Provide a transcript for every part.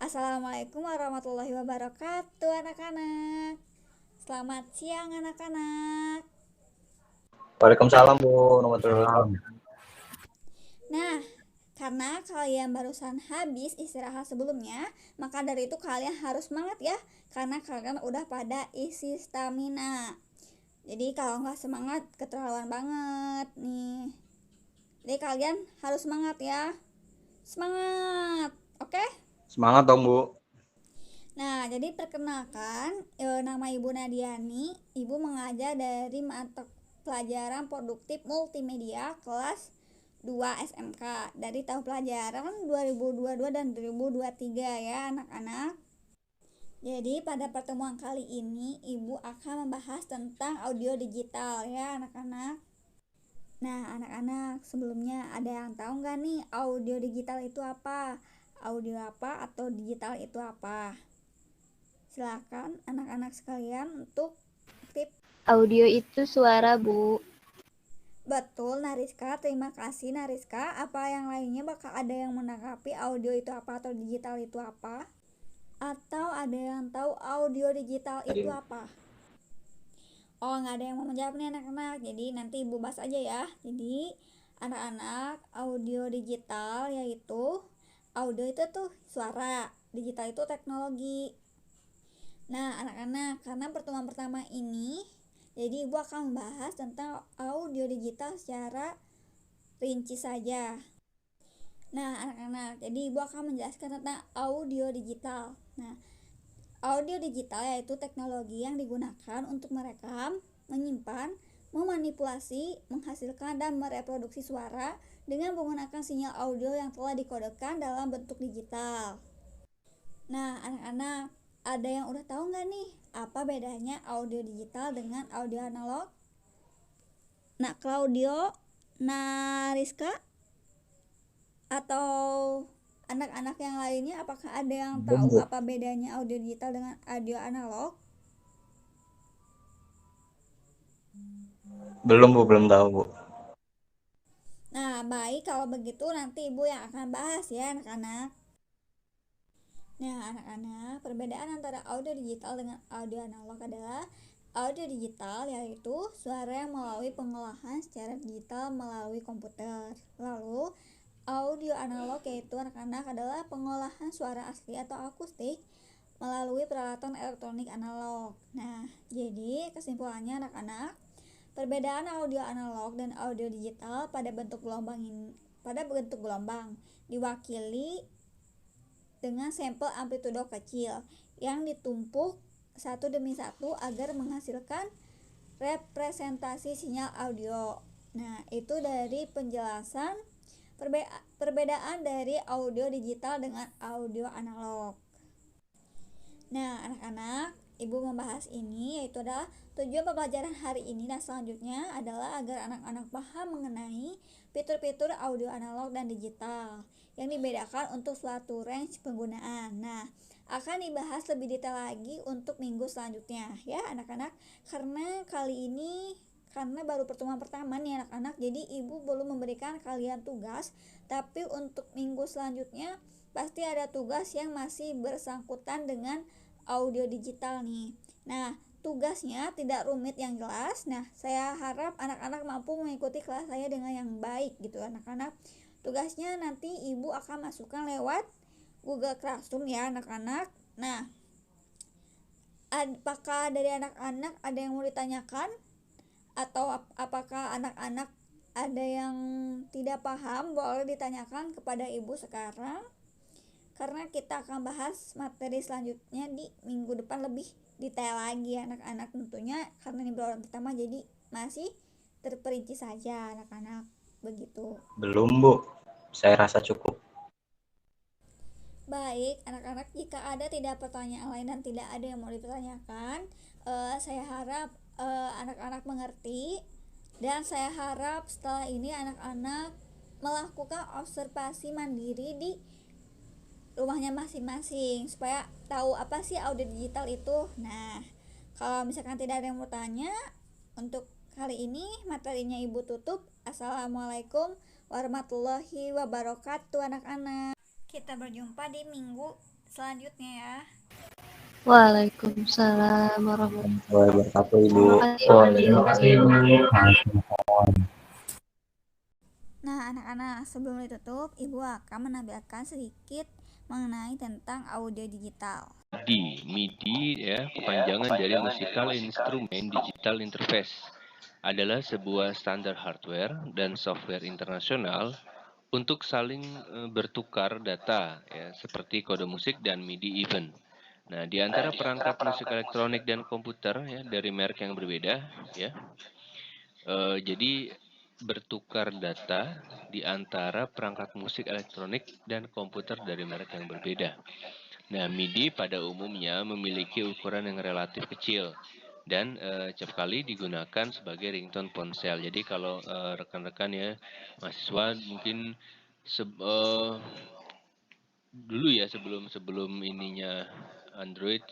Assalamualaikum warahmatullahi wabarakatuh anak-anak. Selamat siang anak-anak. Waalaikumsalam Bu, warahmatullahi Salam. wabarakatuh. Nah, karena kalian barusan habis istirahat sebelumnya, maka dari itu kalian harus semangat ya, karena kalian udah pada isi stamina. Jadi kalau nggak semangat, keterlaluan banget nih. Jadi kalian harus semangat ya. Semangat, oke? Semangat dong Bu. Nah, jadi perkenalkan, nama Ibu Nadiani. Ibu mengajar dari mata pelajaran produktif multimedia kelas 2 SMK dari tahun pelajaran 2022 dan 2023 ya anak-anak. Jadi pada pertemuan kali ini Ibu akan membahas tentang audio digital ya anak-anak. Nah anak-anak, sebelumnya ada yang tahu nggak nih audio digital itu apa? Audio apa atau digital itu apa? Silakan anak-anak sekalian untuk tip. Audio itu suara, Bu. Betul Nariska, terima kasih Nariska. Apa yang lainnya, bakal ada yang menanggapi audio itu apa atau digital itu apa? Atau ada yang tahu audio digital itu apa? Oh, nggak ada yang mau menjawab nih anak-anak. Jadi nanti Ibu bahas aja ya. Jadi anak-anak, audio digital yaitu audio itu tuh suara, digital itu teknologi. Nah anak-anak, karena pertemuan pertama ini, jadi Ibu akan membahas tentang audio digital secara rinci saja. Nah anak-anak, jadi Ibu akan menjelaskan tentang audio digital. Nah, audio digital yaitu teknologi yang digunakan untuk merekam, menyimpan, memanipulasi, menghasilkan, dan mereproduksi suara dengan menggunakan sinyal audio yang telah dikodekan dalam bentuk digital. Nah anak-anak, ada yang udah tahu nggak nih apa bedanya audio digital dengan audio analog? Nah Claudio, Nariska, atau anak-anak yang lainnya, apakah ada yang Belum tahu Bu. apa bedanya audio digital dengan audio analog? Belum Bu, belum tahu Bu. Nah baik, kalau begitu nanti Ibu yang akan bahas ya anak-anak. Nah anak-anak, perbedaan antara audio digital dengan audio analog adalah audio digital yaitu suara yang melalui pengolahan secara digital melalui komputer. Lalu audio analog yaitu anak-anak adalah pengolahan suara asli atau akustik melalui peralatan elektronik analog. Nah, jadi kesimpulannya anak-anak, perbedaan audio analog dan audio digital pada bentuk gelombang diwakili dengan sampel amplitudo kecil yang ditumpuk satu demi satu agar menghasilkan representasi sinyal audio. Nah, itu dari penjelasan perbedaan dari audio digital dengan audio analog. Nah, anak-anak, Ibu membahas ini yaitu adalah tujuan pembelajaran hari ini dan selanjutnya adalah agar anak-anak paham mengenai fitur-fitur audio analog dan digital yang dibedakan untuk suatu range penggunaan. Nah, akan dibahas lebih detail lagi untuk minggu selanjutnya ya anak-anak, karena kali ini karena baru pertemuan pertama nih anak-anak, jadi Ibu belum memberikan kalian tugas, tapi untuk minggu selanjutnya pasti ada tugas yang masih bersangkutan dengan audio digital nih. Nah, tugasnya tidak rumit, yang jelas. Nah, saya harap anak-anak mampu mengikuti kelas saya dengan yang baik gitu anak-anak. Tugasnya nanti Ibu akan masukkan lewat Google Classroom ya anak-anak. Nah, apakah dari anak-anak ada yang mau ditanyakan? Atau apakah anak-anak ada yang tidak paham? Boleh ditanyakan kepada Ibu sekarang, karena kita akan bahas materi selanjutnya di minggu depan lebih detail lagi anak-anak, tentunya karena ini baru pertama jadi masih terperinci saja anak-anak, begitu. Belum Bu. Saya rasa cukup. Baik anak-anak, jika ada tidak pertanyaan lain dan tidak ada yang mau dipertanyakan, saya harap anak-anak mengerti, dan saya harap setelah ini anak-anak melakukan observasi mandiri di rumahnya masing-masing supaya tahu apa sih audio digital itu. Nah, kalau misalkan tidak ada yang mau tanya, untuk kali ini materinya Ibu tutup. Assalamualaikum warahmatullahi wabarakatuh anak-anak. Kita berjumpa di minggu selanjutnya ya. Waalaikumsalam warahmatullahi Wabarakatuh Ibu. wabarakatuh. Terima kasih, Bu. Nah, anak-anak, sebelum ditutup, Ibu akan menampilkan sedikit mengenai tentang audio digital. MIDI ya, kepanjangan dari Musical Instrument Digital Interface, adalah sebuah standar hardware dan software internasional untuk saling bertukar data ya, seperti kode musik dan MIDI event. Nah, di antara perangkat musik elektronik dan komputer ya dari merek yang berbeda ya. Jadi bertukar data di antara perangkat musik elektronik dan komputer dari merek yang berbeda. Nah, MIDI pada umumnya memiliki ukuran yang relatif kecil dan acap kali digunakan sebagai ringtone ponsel. Jadi kalau rekan-rekan ya mahasiswa mungkin dulu ya sebelum ininya Android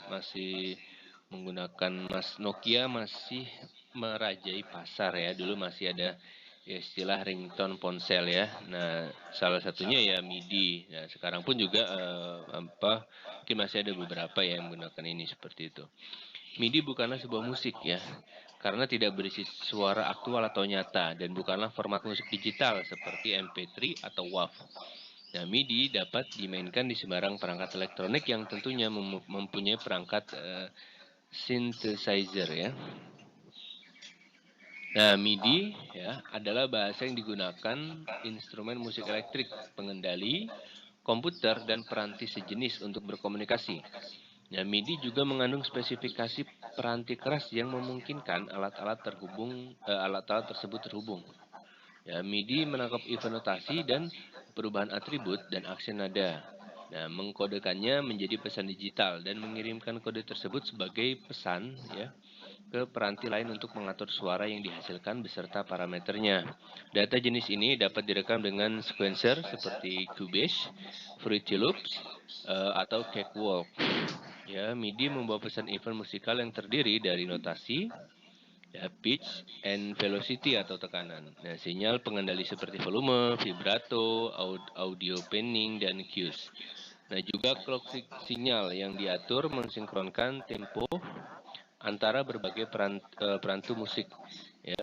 masih menggunakan Nokia masih merajai pasar ya. Dulu masih ada istilah ringtone ponsel ya. Nah, salah satunya ya MIDI. Nah, sekarang pun juga mungkin masih ada beberapa ya yang menggunakan ini seperti itu. MIDI bukanlah sebuah musik ya, karena tidak berisi suara aktual atau nyata dan bukanlah format musik digital seperti MP3 atau WAV. Nah, MIDI dapat dimainkan di sembarang perangkat elektronik yang tentunya mempunyai perangkat synthesizer ya. Nah, MIDI ya adalah bahasa yang digunakan instrumen musik elektrik, pengendali, komputer, dan peranti sejenis untuk berkomunikasi. Nah, MIDI juga mengandung spesifikasi peranti keras yang memungkinkan alat-alat tersebut terhubung. Ya, MIDI menangkap event notasi dan perubahan atribut dan aksen nada. Nah, mengkodekannya menjadi pesan digital dan mengirimkan kode tersebut sebagai pesan ya ke peranti lain untuk mengatur suara yang dihasilkan beserta parameternya. Data jenis ini dapat direkam dengan sequencer seperti Cubase, Fruity Loops, atau Cakewalk. Ya, MIDI membawa pesan event musikal yang terdiri dari notasi, ya, pitch and velocity atau tekanan. Nah, sinyal pengendali seperti volume, vibrato, audio panning, dan cues. Nah, juga clock sinyal yang diatur mensinkronkan tempo antara berbagai perantu musik. Ya.